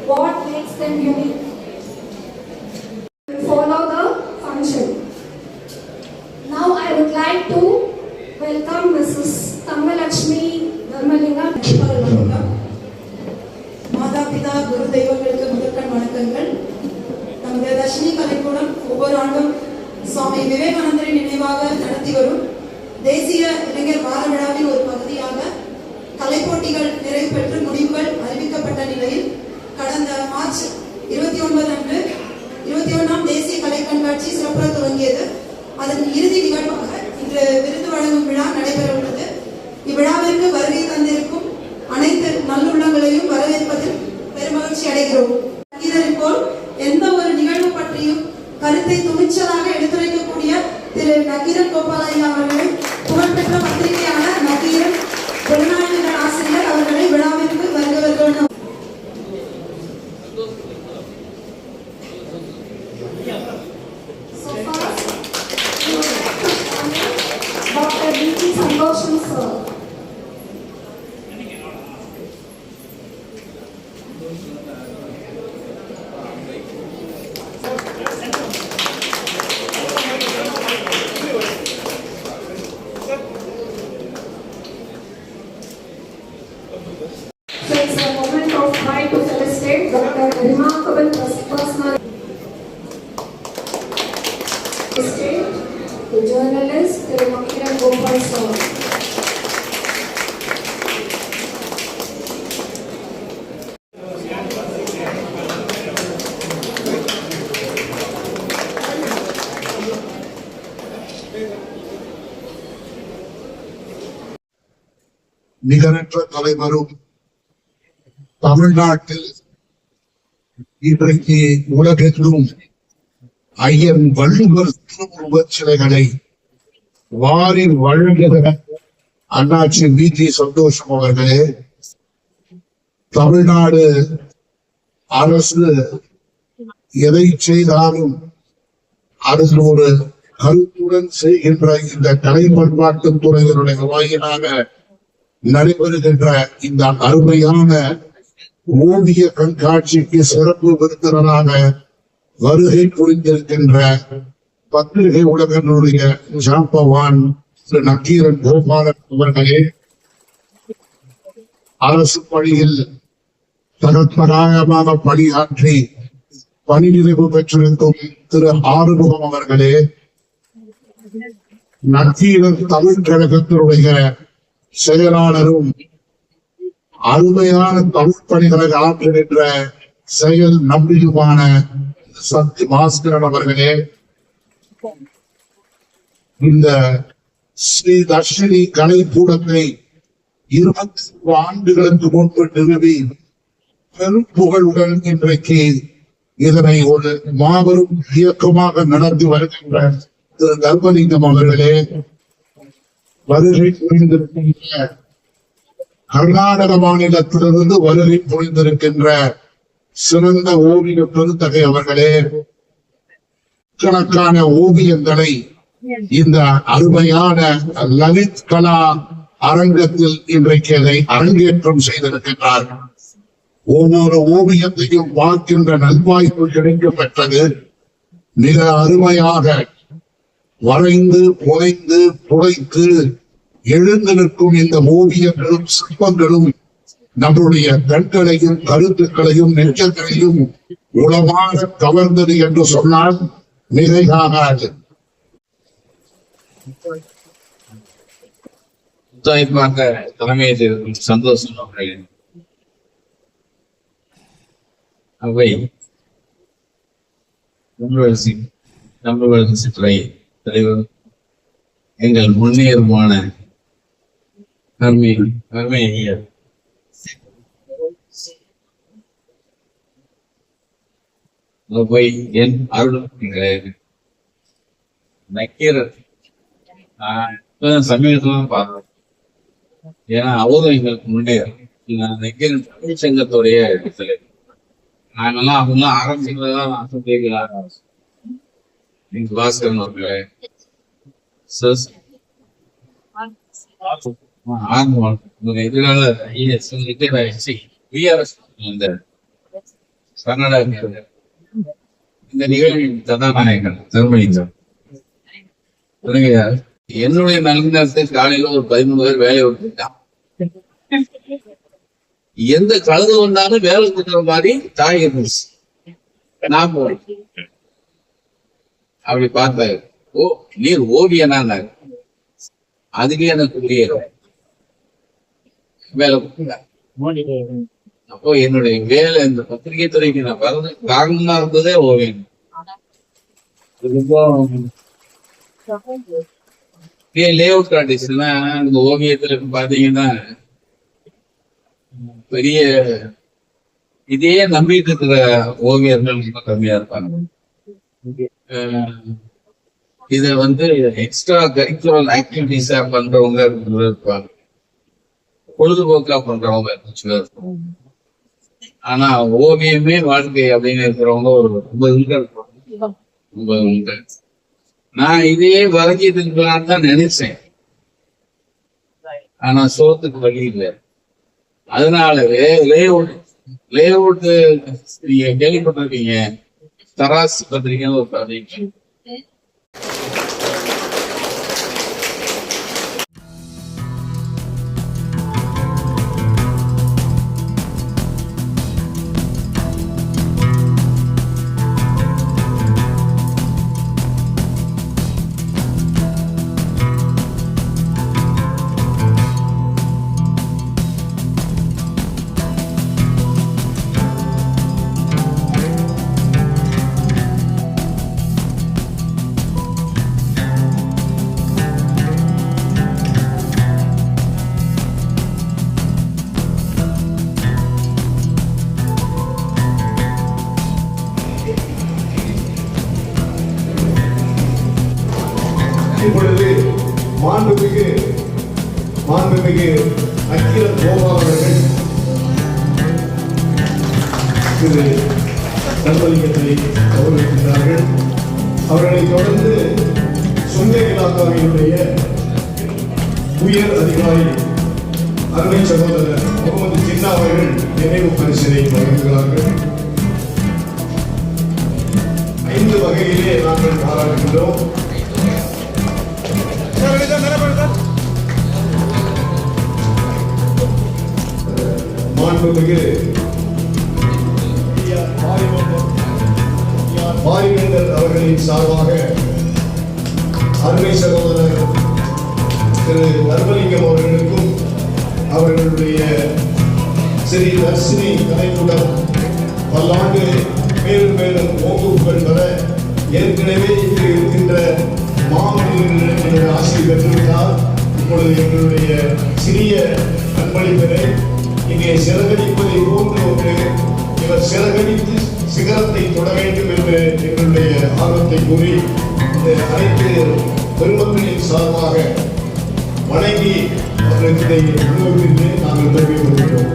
What makes them unique? Follow the function. Now I would like to welcome Mrs. Thangalakshmi Dharmalinga. மாதா பிதா குரு தெய்வங்களுக்கு முதற்கண் வணக்கங்கள். நம்முடைய தர்ஷினி கலைக்கூடம் ஒவ்வொரு ஆண்டும் சுவாமி விவேகானந்தரின் நினைவாக நடத்தி வரும் தேசிய இளைஞர் வார விழாவின் ஒரு பகுதியாக கலைப்போட்டிகள் நிறைவு பெற்று முடிவுகள் அறிவிக்கப்பட்ட நிலையில் கடந்த மார்ச் 29 அன்று 21ஆம் தேசிய கலை கண்காட்சி சிறப்புற துவங்கியது. அதன் இறுதி நிகழ்வாக இன்று விருது வழங்கும் விழா நடைபெற உள்ளது. இவ்விழாவிற்கு வருகை தந்திருக்கும் அனைத்து நல்லுள்ளங்களையும் வரவேற்பதில் பெருமகிழ்ச்சி அடைகிறோம். இதனை போல் எந்த ஒரு நிகழ்வு பற்றியும் கருத்தை துணிச்சலாக எடுத்துரைக்கக்கூடிய திரு நக்கீரன் கோபாலையா அவர்களை புகழ்பெற்ற பத்திரிகையான நக்கீரன் ஜனநாயக ஆசிரியர் அவர்களை விழாவிற்கு வருகிறவர்கள். Dr. B.T. Sandosham sir. So it's a moment of pride to felicitate Dr. Remarkable personal the journalist Thiru Nakkiran Gopal sir. நிகரற்ற தலைவரும் தமிழ்நாட்டில் இன்றைக்கு உலகெங்கும் ஐயன் வள்ளுவர் திருவுருவச் சிலைகளை வாரி வழங்குகிற அண்ணாச்சி V.T. சந்தோஷம் அவர்களே, தமிழ்நாடு அரசு எதை செய்தாலும் அதில் ஒரு கருத்துடன் செய்கின்ற இந்த கலை பண்பாட்டு துறையினுடைய வாயிலாக நடைபெறுகின்ற இந்த அருமையான ஓவிய கண்காட்சிக்கு சிறப்பு விருந்தினராக வருகை புரிந்திருக்கின்ற பத்திரிகை உலகனுடைய ஜாம்பவான் திரு நக்கீரன் கோபாலன் அவர்களே, அரசு பணியில் தகப்பராயமாக பணியாற்றி பணி நிறைவு பெற்றிருக்கும் திரு ஆறுமுகம் அவர்களே, நக்கீரன் தமிழ் கழகத்தினுடைய செயலாளரும் அருமையான தமிழ் பணிகளை ஆற்றுகின்ற செயல் நம்பியுமான சக்தி பாஸ்கரன் அவர்களே, இந்த ஸ்ரீ தர்ஷினி கலைக்கூடத்தை 20 ஆண்டுகளுக்கு முன்பு நிறுவி பெரும் புகழுடன் இன்றைக்கு இதனை ஒரு மாபெரும் இயக்கமாக நடத்தி வருகின்ற திரு தர்மலிங்கம் அவர்களே, வருகை புரிந்திருக்கின்ற கர்நாடக மாநிலத்திலிருந்து வருகை புரிந்திருக்கின்ற சிறந்த ஓவிய பெருந்தகை அவர்களே, கணக்கான ஓவியங்களை இந்த அருமையான லலித் கலா அரங்கத்தில் இன்றைக்கு அதை அரங்கேற்றம் செய்திருக்கின்றார். ஒவ்வொரு ஓவியத்தையும் பார்க்கின்ற நல்வாய்ப்பு கிடைக்கப்பட்டது. மிக அருமையாக வரைந்து புனைந்து புடைத்து எழுந்து நிற்கும் இந்த ஓவியங்களும் சிற்பங்களும் நம்முடைய கண்களையும் கருத்துக்களையும் நெஞ்சங்களையும் உளமாக கவர்ந்தது என்று சொன்னால் மிகையாகாது. தலைமையில் சந்தோஷம் அவர்கள் அவை தமிழரசு துறை தலைவர் எங்கள் முன்னேறுமான அருமை ஐயா போய் என் அருள் நக்கீரர் சமீபத்துல பார்த்தோம். ஏன்னா அவரும் எங்களுக்கு முன்னேறும் நக்கீரன் தமிழ் சங்கத்துடைய தலைவர். நாங்கெல்லாம் அவங்கெல்லாம் ஆரம்பிச்சுதான் பாஸ்கரன் அவர்களே, சார் எதிரால ரிட்டையர் ஆயிடுச்சு விஆர்எஸ் இந்த கர்நாடகா இந்த நிகழ்வின் கதாநாயகன் தர்மலிங்கம். என்னுடைய நல்ல நேரத்தை காலையில ஒரு 13 பேர் வேலையை விட்டுட்டான். எந்த கழுது வந்தாலும் வேலை கொடுக்குற மாதிரி தாய் இருந்துச்சு. நான் போறேன் அப்படி பார்த்தாரு. ஓ நீர் ஓவியனா? அதுக்கே எனக்கு புரியல. வேலை கொடுத்தாங்க. அப்போ என்னுடைய வேலை இந்த பத்திரிகை துறைக்கு நான் வர்றது காரணமா இருந்ததே ஓவியம். லேஅவுட் ஆர்டிஸ்ட்னா இந்த ஓவியத்துல பாத்தீங்கன்னா பெரிய இதையே நம்பிட்டு இருக்கிற ஓவியர்கள் ரொம்ப கம்மியா இருப்பாங்க. இத எக்ஸ்ட்ரா கரிக்குலர் ஆக்டிவிட்டிஸா பண்றவங்க இருப்பாங்க, பொழுதுபோக்கா பண்றவங்க இருப்பாங்க. ஆனா ஓவியமே வாழ்க்கை அப்படின்னு இருக்கிறவங்க ஒரு ரொம்ப உண்டு. நான் இதையே வரைஞ்சிட்டு இருக்கலான்னு தான் நினைச்சேன். ஆனா சோத்துக்கு வழி இல்லை. அதனாலவே லேஅவுட் நீங்க கேள்விப்பட்டிருக்கீங்க. தராசு பத்திரிக்கைன்னு ஒரு பத்திரிக்கை. இப்பொழுது மாண்புமிகு அகிலன் கோபால் அவர்கள் திரு தர்மலிங்கத்தை கௌரவிக்கின்றார்கள். அவர்களை தொடர்ந்து சுங்க இலாக்காவினுடைய உயர் அதிகாரி அருமை சகோதரர் முகமது ஜின்னா அவர்கள் நினைவு பரிசினை வழங்குகிறார்கள். 5 வகையிலே நாங்கள் பாராட்டுகின்றோம். மாண்புமிகு பாரிவேந்தர் அவர்களின் சார்பாக அருமை சகோதரர் திரு தர்மலிங்கம் அவர்களுக்கும் அவர்களுடைய ஸ்ரீ தர்ஷினி கலைக்கூடம் பல்லாண்டு மேலும் மேலும் ஓங்குகள் பெற ஏற்கனவே இங்கு இருக்கின்ற மாமனிதர்களுடைய ஆசை பெற்றுவிட்டால் இப்பொழுது எங்களுடைய சிறிய அன்பளிப்பினை இங்கே சிறகடிப்பதை போன்று ஒன்று இவர் சிறகடித்து சிகரத்தை தொட வேண்டும் என்று எங்களுடைய ஆர்வத்தை கூறி இந்த அனைத்து பெருமக்களின் சார்பாக வணங்கி அவர்களுக்கு அனுபவித்து நாங்கள் தெரிவித்துள்ளோம்.